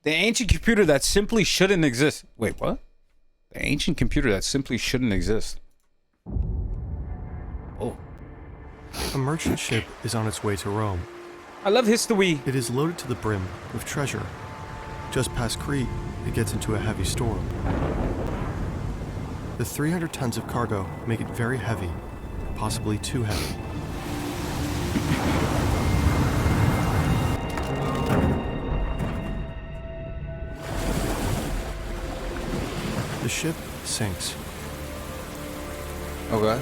The ancient computer that simply shouldn't exist. Wait, what? The ancient computer that simply shouldn't exist. Oh. A merchant ship is on its way to Rome. I love history. It is loaded to the brim with treasure. Just past Crete, it gets into a heavy storm. The 300 tons of cargo make it very heavy, possibly too heavy. The ship sinks. Okay.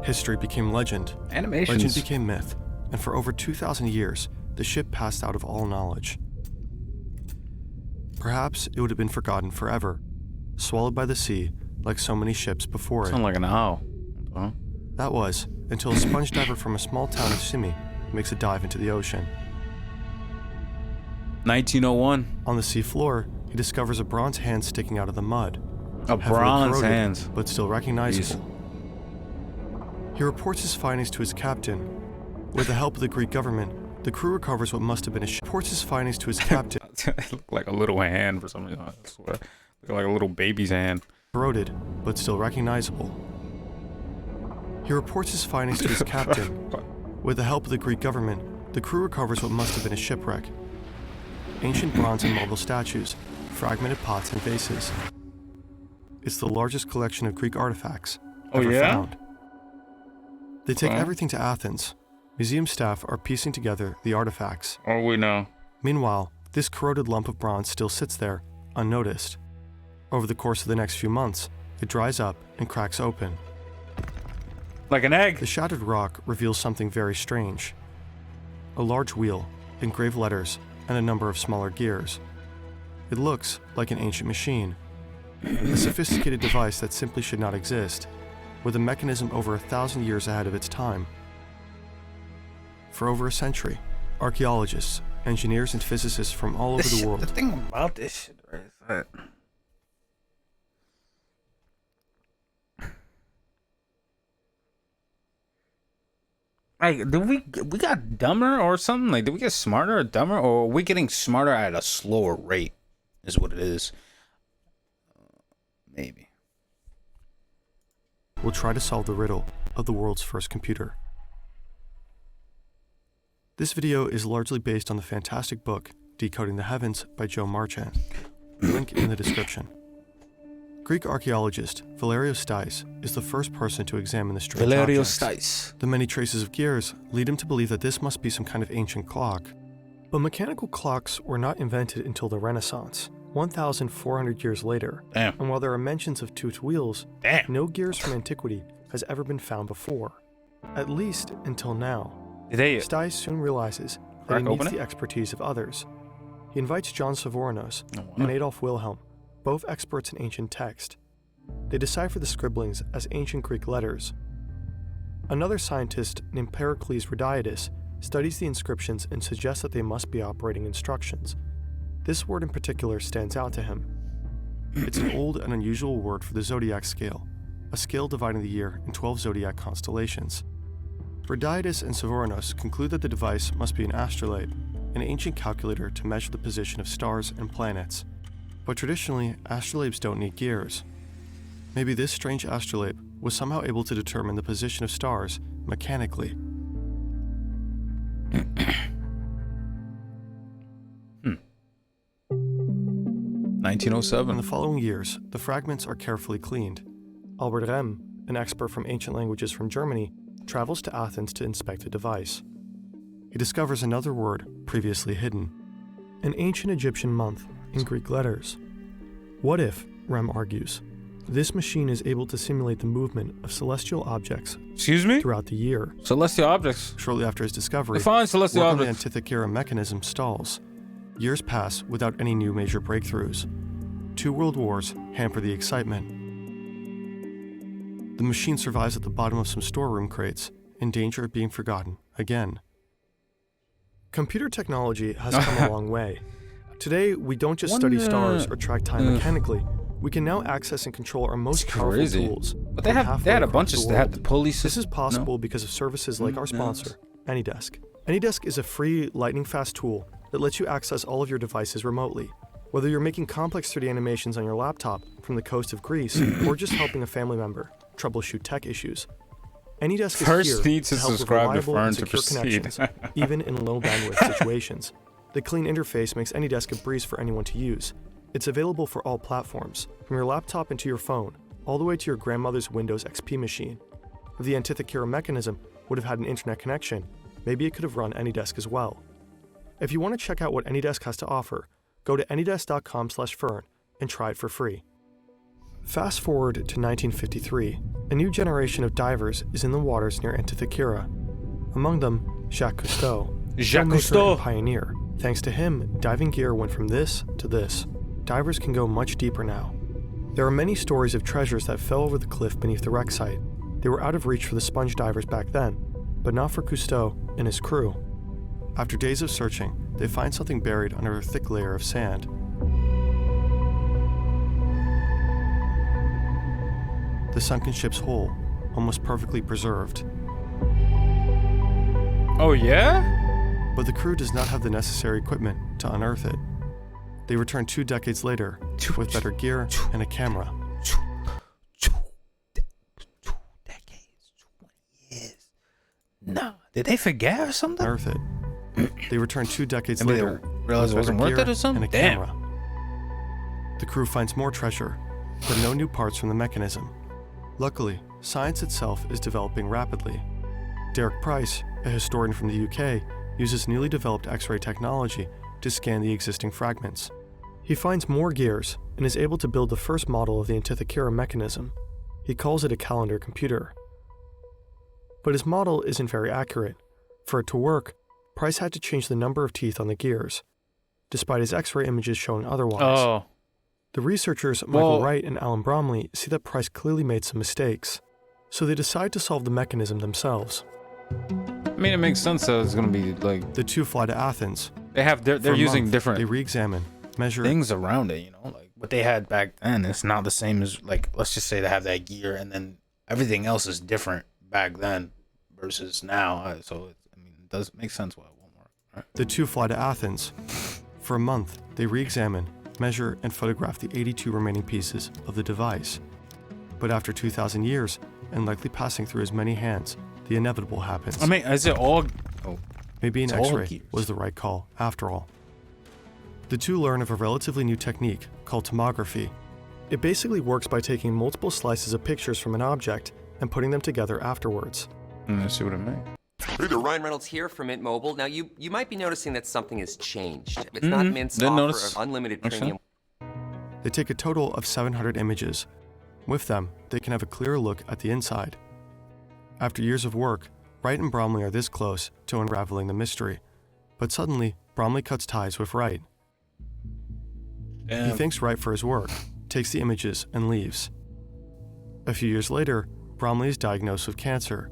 History became legend. Animations. Legend became myth. And for over 2,000 years, the ship passed out of all knowledge. Perhaps it would have been forgotten forever, swallowed by the sea like so many ships before it. Sound like an owl. Huh? That was until a sponge diver from a small town of Simi makes a dive into the ocean. 1901. On the sea floor, he discovers a bronze hand sticking out of the mud. A heavily bronze corroded, hand. but still recognizable. He reports his findings to his captain. With the help of the Greek government, the crew recovers what must have been a ship. Reports his findings to his captain. It looked like a little hand for some reason. I swear. Looked like a little baby's hand. Corroded, but still recognizable. He reports his findings to his captain. With the help of the Greek government, the crew recovers what must have been a shipwreck. Ancient bronze and marble statues, fragmented pots and vases. It's the largest collection of Greek artifacts ever found. They take everything to Athens. Museum staff are piecing together the artifacts. Oh, we know. Meanwhile, this corroded lump of bronze still sits there, unnoticed. Over the course of the next few months, it dries up and cracks open. Like an egg. The shattered rock reveals something very strange. A large wheel, engraved letters, and a number of smaller gears. It looks like an ancient machine. A sophisticated device that simply should not exist, with a mechanism over 1,000 years ahead of its time. For over a century, archaeologists, engineers, and physicists from all over the world. The thing about this shit, right, is that like, did we got dumber or something? Like, did we get smarter or dumber, or are we getting smarter at a slower rate? Is what it is. Maybe. We'll try to solve the riddle of the world's first computer. This video is largely based on the fantastic book, Decoding the Heavens by Joe Marchant. Link in the description. Greek archaeologist Valerio Stais is the first person to examine the strange Valerio objects. Stais. The many traces of gears lead him to believe that this must be some kind of ancient clock. But mechanical clocks were not invented until the Renaissance, 1,400 years later. Damn. And while there are mentions of toothed wheels, no gears from antiquity has ever been found before. At least until now. Stais soon realizes that he needs the expertise of others. He invites John Savornos and Adolf Wilhelm, both experts in ancient text. They decipher the scribblings as ancient Greek letters. Another scientist named Pericles Rhodiatus studies the inscriptions and suggests that they must be operating instructions. This word in particular stands out to him. It's an old and unusual word for the zodiac scale, a scale dividing the year in 12 zodiac constellations. Rhodiatus and Savornos conclude that the device must be an astrolabe, an ancient calculator to measure the position of stars and planets. But traditionally, astrolabes don't need gears. Maybe this strange astrolabe was somehow able to determine the position of stars mechanically. 1907. In the following years, the fragments are carefully cleaned. Albert Rehm, an expert from ancient languages from Germany, travels to Athens to inspect the device. He discovers another word previously hidden, an ancient Egyptian month in Greek letters. What if, Rehm argues, this machine is able to simulate the movement of celestial objects throughout the year? Celestial objects? Shortly after his discovery, Define celestial work on the objects. Antikythera mechanism stalls. Years pass without any new major breakthroughs. 2 world wars hamper the excitement. The machine survives at the bottom of some storeroom crates, in danger of being forgotten again. Computer technology has come a long way. Today, we don't just study stars or track time mechanically. We can now access and control our most powerful tools, But they had a bunch of, they had the pulley system. This is possible because of services like our sponsor, AnyDesk. AnyDesk is a free, lightning-fast tool that lets you access all of your devices remotely. Whether you're making complex 3D animations on your laptop from the coast of Greece or just helping a family member troubleshoot tech issues, AnyDesk is here to help with reliable and secure connections, even in low bandwidth situations. The clean interface makes AnyDesk a breeze for anyone to use. It's available for all platforms, from your laptop into your phone, all the way to your grandmother's Windows XP machine. If the Antithecura mechanism would have had an internet connection, maybe it could have run AnyDesk as well. If you want to check out what AnyDesk has to offer, go to anydesk.com/fern and try it for free. Fast forward to 1953, a new generation of divers is in the waters near Antithecura. Among them, Jacques Cousteau, filmmaker and pioneer. Thanks to him, diving gear went from this to this. Divers can go much deeper now. There are many stories of treasures that fell over the cliff beneath the wreck site. They were out of reach for the sponge divers back then, but not for Cousteau and his crew. After days of searching, they find something buried under a thick layer of sand. The sunken ship's hull, almost perfectly preserved. Oh yeah? But the crew does not have the necessary equipment to unearth it. They return 2 decades later with better gear and a camera. 2 decades, 20 years. No, did they forget or something? Unearth it. They return 2 decades Maybe later. They realized it wasn't worth it or something? And a camera. The crew finds more treasure, but no new parts from the mechanism. Luckily, science itself is developing rapidly. Derek Price, a historian from the UK, uses newly developed X-ray technology to scan the existing fragments. He finds more gears and is able to build the first model of the Antithecura mechanism. He calls it a calendar computer. But his model isn't very accurate. For it to work, Price had to change the number of teeth on the gears, despite his X-ray images showing otherwise. Oh. The researchers Michael Wright and Alan Bromley see that Price clearly made some mistakes, so they decide to solve the mechanism themselves. I mean, it makes sense that it's going to be like... The two fly to Athens. They're using different... They re-examine, measure... things around it, you know? Like, what they had back then is not the same as, like, let's just say they have that gear and then everything else is different back then versus now. So, it does make sense why it won't work. Right? The two fly to Athens. For a month, they re-examine, measure, and photograph the 82 remaining pieces of the device. But after 2,000 years, and likely passing through as many hands, the inevitable happens. I mean, is it all... Oh, maybe an X-ray was the right call, after all. The two learn of a relatively new technique called tomography. It basically works by taking multiple slices of pictures from an object and putting them together afterwards. Let's see what it means. Hey there, Ryan Reynolds here from Mint Mobile. Now, you might be noticing that something has changed. It's not Mint's offer of unlimited premium. They take a total of 700 images. With them, they can have a clearer look at the inside. After years of work, Wright and Bromley are this close to unraveling the mystery. But suddenly, Bromley cuts ties with Wright. He thanks Wright for his work, takes the images, and leaves. A few years later, Bromley is diagnosed with cancer.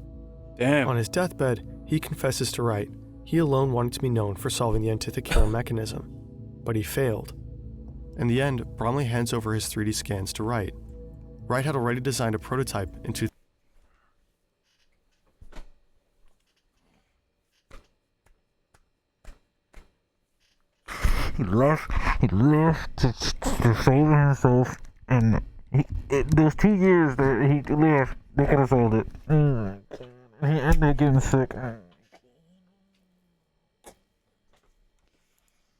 On his deathbed, he confesses to Wright he alone wanted to be known for solving the Antithecura mechanism, but he failed. In the end, Bromley hands over his 3D scans to Wright. Wright had already designed a prototype in 2000. He left to save himself, and those 2 years that he left, they could have solved it. He ended up getting sick.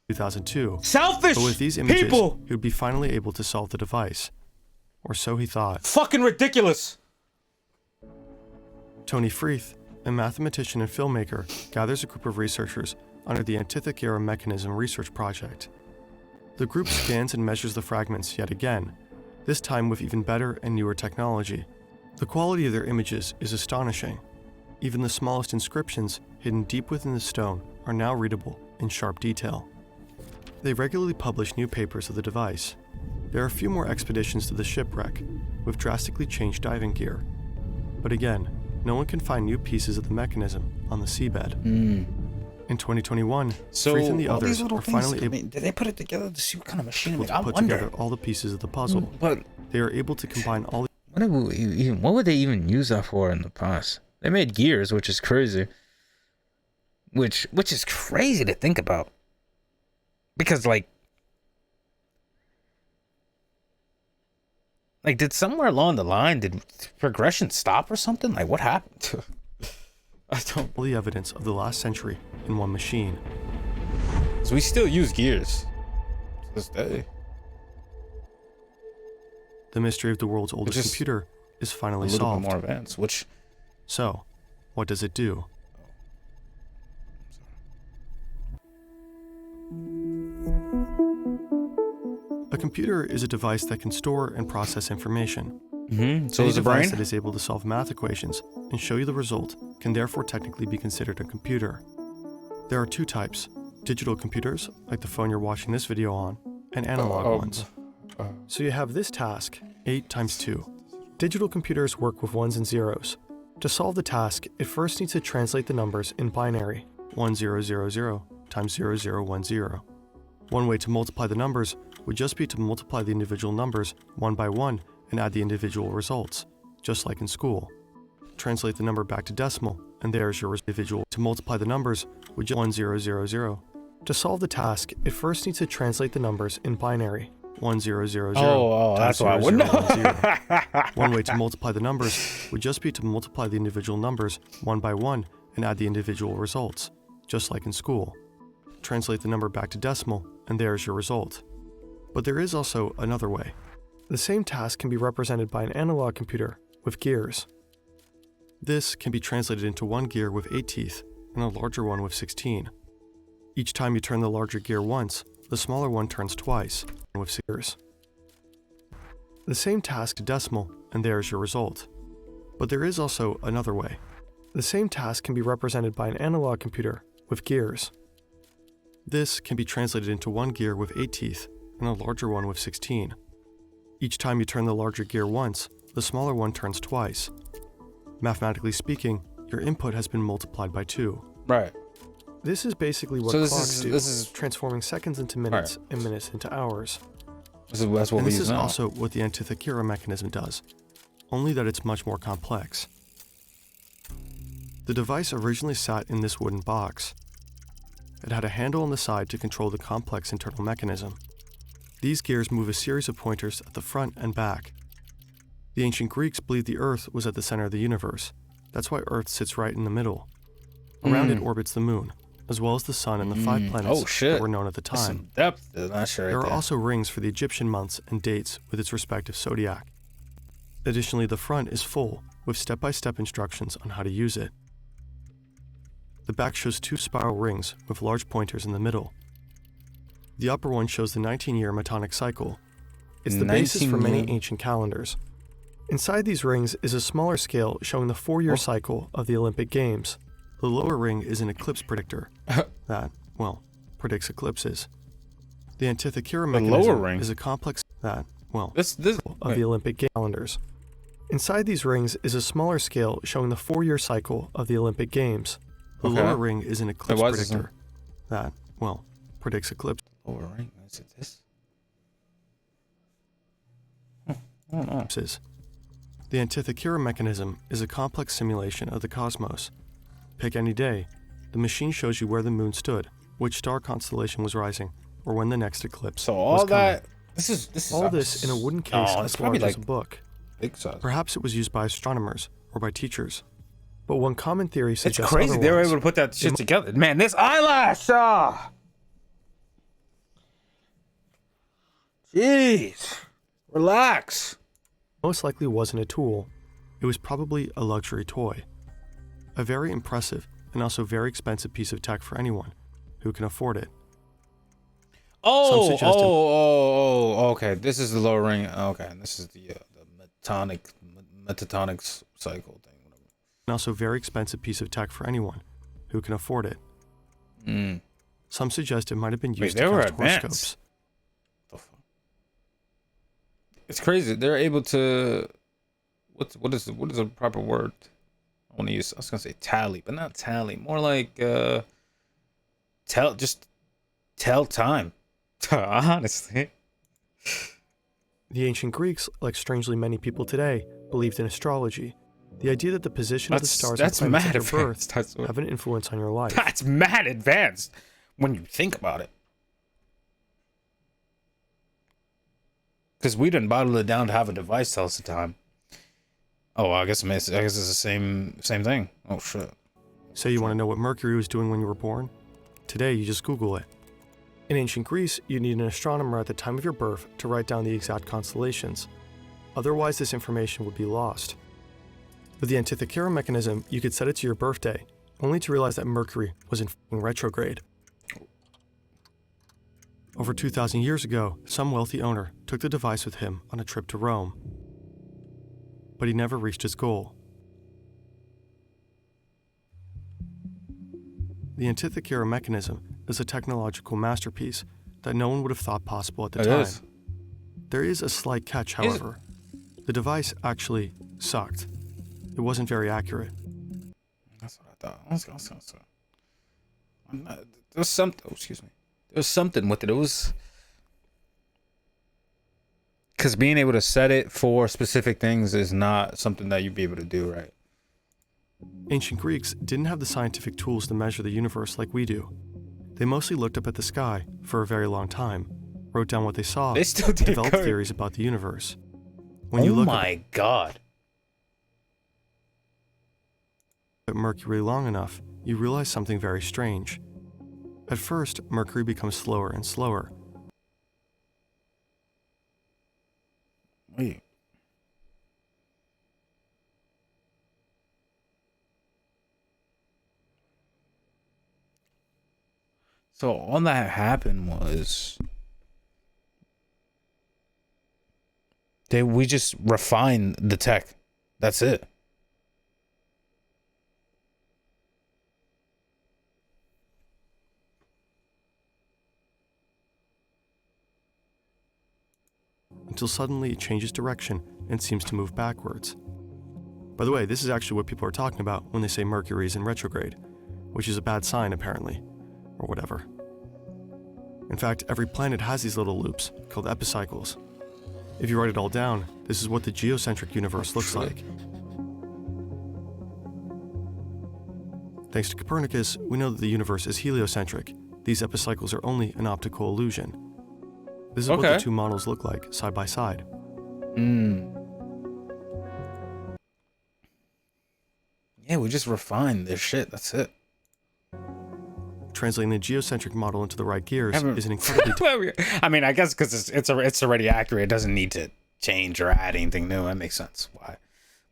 2002. Selfish but with these images, people! he would be finally able to solve the device. Or so he thought. Fucking ridiculous! Tony Freeth, a mathematician and filmmaker, gathers a group of researchers under the Antithecura Mechanism Research Project. The group scans and measures the fragments yet again, this time with even better and newer technology. The quality of their images is astonishing. Even the smallest inscriptions, hidden deep within the stone, are now readable in sharp detail. They regularly publish new papers of the device. There are a few more expeditions to the shipwreck, with drastically changed diving gear. But again, no one can find new pieces of the mechanism on the seabed. In 2021, Freeth and the others are finally able did they put it together to see what kind of machine to put together all the pieces of the puzzle. But they are able to combine all what would they even use that for in the past? They made gears, which is crazy. Which is crazy to think about. Because like did somewhere along the line did progression stop or something? Like what happened? I don't. All the evidence of the last century in one machine. So we still use gears to this day. The mystery of the world's oldest computer is finally solved. A little solved. bit more advanced, which... So, what does it do? A computer is a device that can store and process information. So is a brain? Any device that is able to solve math equations and show you the result can therefore technically be considered a computer. There are two types: digital computers, like the phone you're watching this video on, and analog ones. So you have this task, 8 times 2. Digital computers work with ones and zeros. To solve the task, it first needs to translate the numbers in binary, 1000 times 0010. One way to multiply the numbers would just be to multiply the individual numbers one by one and add the individual results, just like in school. Translate the number back to decimal, and there's your individual. To multiply the numbers would just 1000. To solve the task, it first needs to translate the numbers in binary, 1000. That's why I wouldn't know. One way to multiply the numbers would just be to multiply the individual numbers one by one and add the individual results, just like in school. Translate the number back to decimal, and there's your result. But there is also another way. The same task can be represented by an analog computer with gears. This can be translated into one gear with 8 teeth and a larger one with 16. Each time you turn the larger gear once, the smaller one turns twice, with gears. The same task to decimal, and there's your result. But there is also another way. The same task can be represented by an analog computer with gears. This can be translated into one gear with 8 teeth and a larger one with 16. Each time you turn the larger gear once, the smaller one turns twice. Mathematically speaking, your input has been multiplied by 2. Right. This is basically what clocks do, transforming seconds into minutes and minutes into hours. This is also what the Antikythera mechanism does, only that it's much more complex. The device originally sat in this wooden box. It had a handle on the side to control the complex internal mechanism. These gears move a series of pointers at the front and back. The ancient Greeks believed the Earth was at the center of the universe. That's why Earth sits right in the middle. Around it orbits the moon, as well as the sun and the 5 planets that were known at the time. Some depth. Not sure there are also rings for the Egyptian months and dates with its respective zodiac. Additionally, the front is full, with step-by-step instructions on how to use it. The back shows 2 spiral rings with large pointers in the middle. The upper one shows the 19-year Metonic cycle. It's the basis for many ancient calendars. Inside these rings is a smaller scale showing the 4-year cycle of the Olympic Games. The lower ring is an eclipse predictor that, predicts eclipses. The Antikythera mechanism is a complex that, of the Olympic calendars. Inside these rings is a smaller scale showing the 4-year cycle of the Olympic Games. The lower ring is an eclipse predictor that, predicts eclipses. Lower ring? Is it this? The Antikythera mechanism is a complex simulation of the cosmos. Pick any day. The machine shows you where the moon stood, which star constellation was rising, or when the next eclipse was coming. This is all this in a wooden case as large as a book. Big size. Perhaps it was used by astronomers or by teachers. But one common theory suggests it's crazy otherwise. they were able to put that shit together. Man, this eyelash! Jeez. Relax. Most likely wasn't a tool. It was probably a luxury toy. A very impressive and also very expensive piece of tech for anyone who can afford it. Okay. This is the lower ring. Okay, this is the metatonic cycle thing. Whatever. And also very expensive piece of tech for anyone who can afford it. Some suggest it might have been used to cast horoscopes. It's crazy. They're able to. What is a proper word? I was gonna say tally, but not tally. More like tell time. Honestly, The ancient Greeks, like strangely many people today, believed in astrology. The idea that the position of the stars and planets at your birth have an influence on your life. That's mad advanced when you think about it. Because we didn't bottle it down to have a device tell us the time. Oh, I guess it's the same thing. Oh, shit. Say you want to know what Mercury was doing when you were born? Today, you just Google it. In ancient Greece, you need an astronomer at the time of your birth to write down the exact constellations. Otherwise, this information would be lost. With the Antikythera mechanism, you could set it to your birthday, only to realize that Mercury was in retrograde. Over 2,000 years ago, some wealthy owner took the device with him on a trip to Rome. But he never reached his goal. The Antikythera mechanism is a technological masterpiece that no one would have thought possible at the time. There is a slight catch, however. The device actually sucked. It wasn't very accurate. That's what I thought. There's something. Oh, excuse me. There's something with it. It was because being able to set it for specific things is not something that you'd be able to do, right? Ancient Greeks didn't have the scientific tools to measure the universe like we do. They mostly looked up at the sky for a very long time, wrote down what they saw, and developed theories about the universe. When you look God. at Mercury long enough, you realize something very strange. At first, Mercury becomes slower and slower. Wait. So all that happened was we just refined the tech. That's it. Until suddenly it changes direction and seems to move backwards. By the way, this is actually what people are talking about when they say Mercury is in retrograde, which is a bad sign apparently, or whatever. In fact, every planet has these little loops called epicycles. If you write it all down, this is what the geocentric universe looks like. Thanks to Copernicus, we know that the universe is heliocentric. These epicycles are only an optical illusion. This is what the two models look like, side by side. Yeah, we just refined this shit. That's it. Translating the geocentric model into the right gears is an incredibly... I mean, I guess because it's already accurate. It doesn't need to change or add anything new. That makes sense. Why?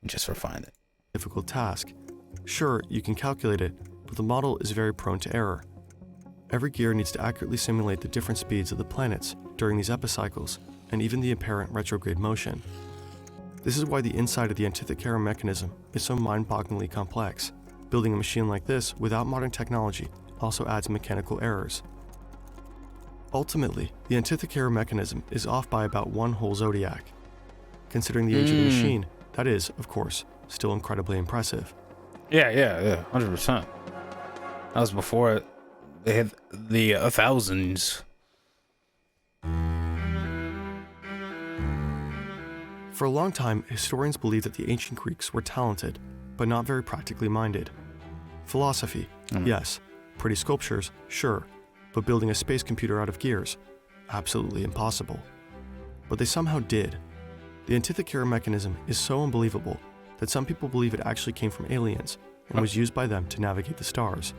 We just refined it. Difficult task. Sure, you can calculate it, but the model is very prone to error. Every gear needs to accurately simulate the different speeds of the planets during these epicycles, and even the apparent retrograde motion. This is why the inside of the Antikythera mechanism is so mind-bogglingly complex. Building a machine like this without modern technology also adds mechanical errors. Ultimately, the Antikythera mechanism is off by about one whole zodiac. Considering the age of the machine, that is, of course, still incredibly impressive. Yeah, 100%. That was before they had the thousands. For a long time, historians believed that the ancient Greeks were talented, but not very practically minded. Philosophy, yes. Pretty sculptures, sure. But building a space computer out of gears, absolutely impossible. But they somehow did. The Antikythera mechanism is so unbelievable that some people believe it actually came from aliens and was used by them to navigate the stars.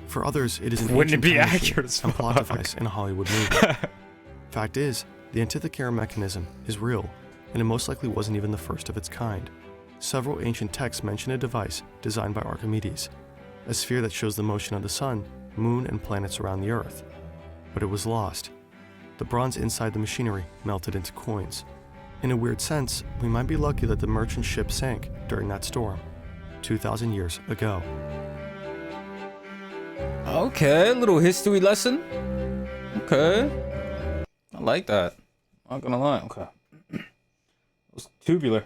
For others, it is an ancient time machine and plot device in a Hollywood movie. Fact is, the Antikythera mechanism is real, and it most likely wasn't even the first of its kind. Several ancient texts mention a device designed by Archimedes, a sphere that shows the motion of the sun, moon, and planets around the Earth. But it was lost. The bronze inside the machinery melted into coins. In a weird sense, we might be lucky that the merchant ship sank during that storm, 2,000 years ago. Okay, a little history lesson. Okay. I like that. Not gonna lie. Okay. It was tubular.